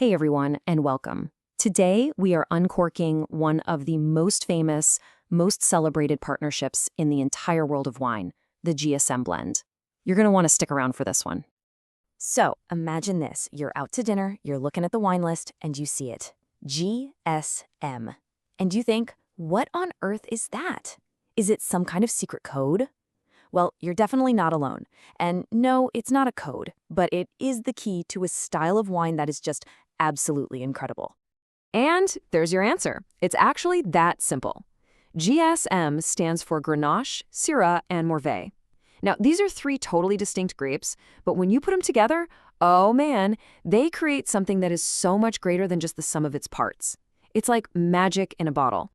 Hey everyone, and welcome. Today we are uncorking one of the most famous, most celebrated partnerships in the entire world of wine, the GSM blend. You're going to want to stick around for this one. So imagine this. You're out to dinner, you're looking at the wine list, and you see it. GSM. And you think, what on earth is that? Is it some kind of secret code? Well, you're definitely not alone. And no, it's not a code, but it is the key to a style of wine that is just absolutely incredible. And there's your answer. It's actually that simple. GSM stands for Grenache, Syrah, and Mourvèdre. Now, these are three totally distinct grapes, but when you put them together, oh man, they create something that is so much greater than just the sum of its parts. It's like magic in a bottle.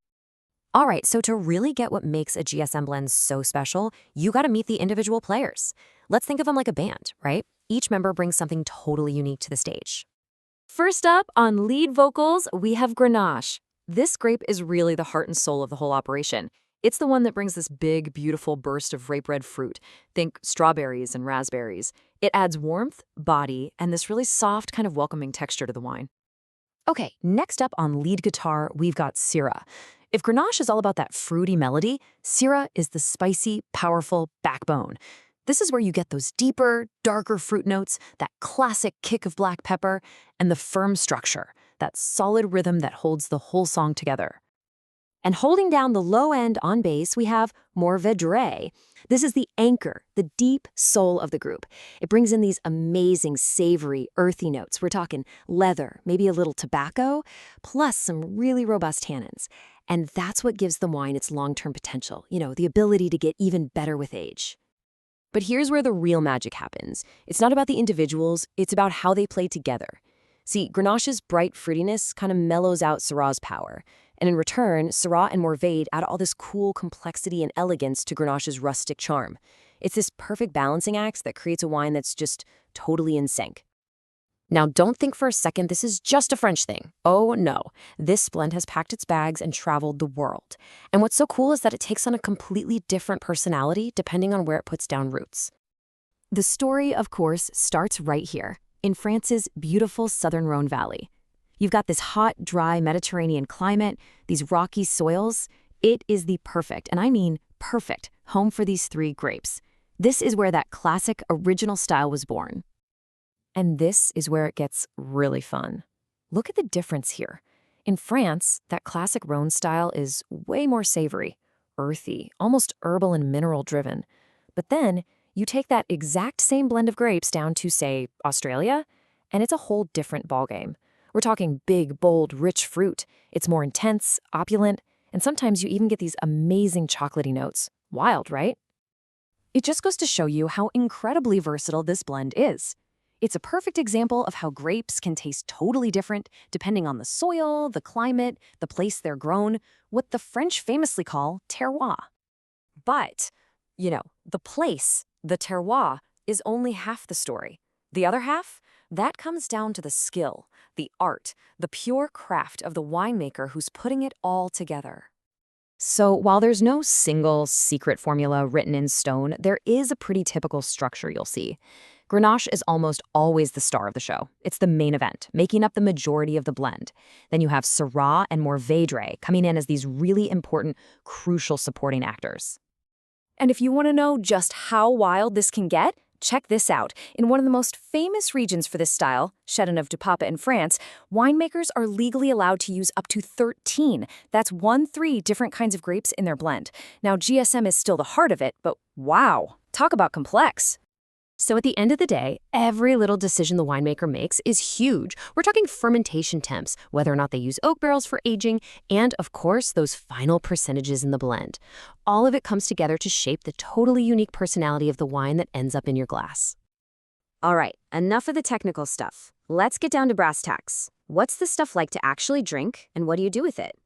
All right, so to really get what makes a GSM blend so special, you got to meet the individual players. Let's think of them like a band, right? Each member brings something totally unique to the stage. First up, on lead vocals, we have Grenache. This grape is really the heart and soul of the whole operation. It's the one that brings this big, beautiful burst of ripe red fruit. Think strawberries and raspberries. It adds warmth, body, and this really soft, kind of welcoming texture to the wine. Okay, next up on lead guitar, we've got Syrah. If Grenache is all about that fruity melody, Syrah is the spicy, powerful backbone. This is where you get those deeper, darker fruit notes, that classic kick of black pepper, and the firm structure, that solid rhythm that holds the whole song together. And holding down the low end on bass, we have Mourvèdre. This is the anchor, the deep soul of the group. It brings in these amazing, savory, earthy notes. We're talking leather, maybe a little tobacco, plus some really robust tannins. And that's what gives the wine its long-term potential, the ability to get even better with age. But here's where the real magic happens. It's not about the individuals, it's about how they play together. See, Grenache's bright fruitiness kind of mellows out Syrah's power. And in return, Syrah and Mourvèdre add all this cool complexity and elegance to Grenache's rustic charm. It's this perfect balancing act that creates a wine that's just totally in sync. Now, don't think for a second this is just a French thing. Oh no, this blend has packed its bags and traveled the world. And what's so cool is that it takes on a completely different personality depending on where it puts down roots. The story, of course, starts right here, in France's beautiful Southern Rhône Valley. You've got this hot, dry Mediterranean climate, these rocky soils. It is the perfect, and I mean perfect, home for these three grapes. This is where that classic original style was born. And this is where it gets really fun. Look at the difference here. In France, that classic Rhône style is way more savory, earthy, almost herbal and mineral-driven. But then, you take that exact same blend of grapes down to, say, Australia, and it's a whole different ballgame. We're talking big, bold, rich fruit. It's more intense, opulent, and sometimes you even get these amazing chocolatey notes. Wild, right? It just goes to show you how incredibly versatile this blend is. It's a perfect example of how grapes can taste totally different depending on the soil, the climate, the place they're grown, what the French famously call terroir. But, the place, the terroir, is only half the story. The other half? That comes down to the skill, the art, the pure craft of the winemaker who's putting it all together. So while there's no single secret formula written in stone, there is a pretty typical structure you'll see. Grenache is almost always the star of the show. It's the main event, making up the majority of the blend. Then you have Syrah and Mourvèdre coming in as these really important, crucial supporting actors. And if you want to know just how wild this can get, check this out. In one of the most famous regions for this style, Châteauneuf-du-Pape in France, winemakers are legally allowed to use up to 13. That's 13 different kinds of grapes in their blend. Now, GSM is still the heart of it, but wow, talk about complex. So at the end of the day, every little decision the winemaker makes is huge. We're talking fermentation temps, whether or not they use oak barrels for aging, and of course, those final percentages in the blend. All of it comes together to shape the totally unique personality of the wine that ends up in your glass. All right, enough of the technical stuff. Let's get down to brass tacks. What's the stuff like to actually drink, and what do you do with it?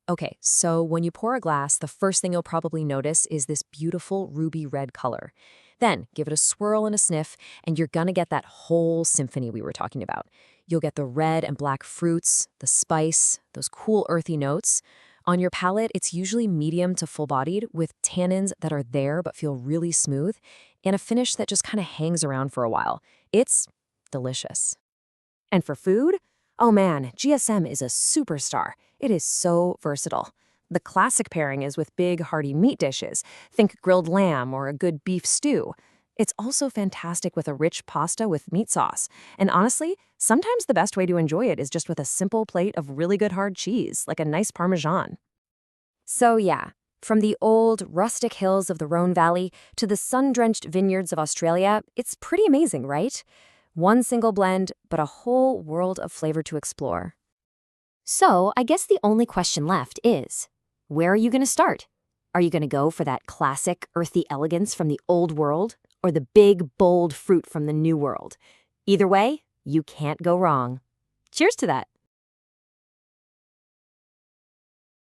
Okay, so when you pour a glass, the first thing you'll probably notice is this beautiful ruby red color. Then give it a swirl and a sniff, and you're gonna get that whole symphony we were talking about. You'll get the red and black fruits, the spice, those cool earthy notes. On your palate, it's usually medium to full-bodied with tannins that are there but feel really smooth, and a finish that just kind of hangs around for a while. It's delicious. And for food, Oh man, GSM is a superstar. It is so versatile. The classic pairing is with big, hearty meat dishes. Think grilled lamb or a good beef stew. It's also fantastic with a rich pasta with meat sauce. And honestly, sometimes the best way to enjoy it is just with a simple plate of really good hard cheese, like a nice Parmesan. So yeah, from the old, rustic hills of the Rhône Valley to the sun-drenched vineyards of Australia, it's pretty amazing, right? One single blend, but a whole world of flavor to explore. So I guess the only question left is, where are you going to start? Are you going to go for that classic, earthy elegance from the old world, or the big, bold fruit from the new world? Either way, you can't go wrong. Cheers to that!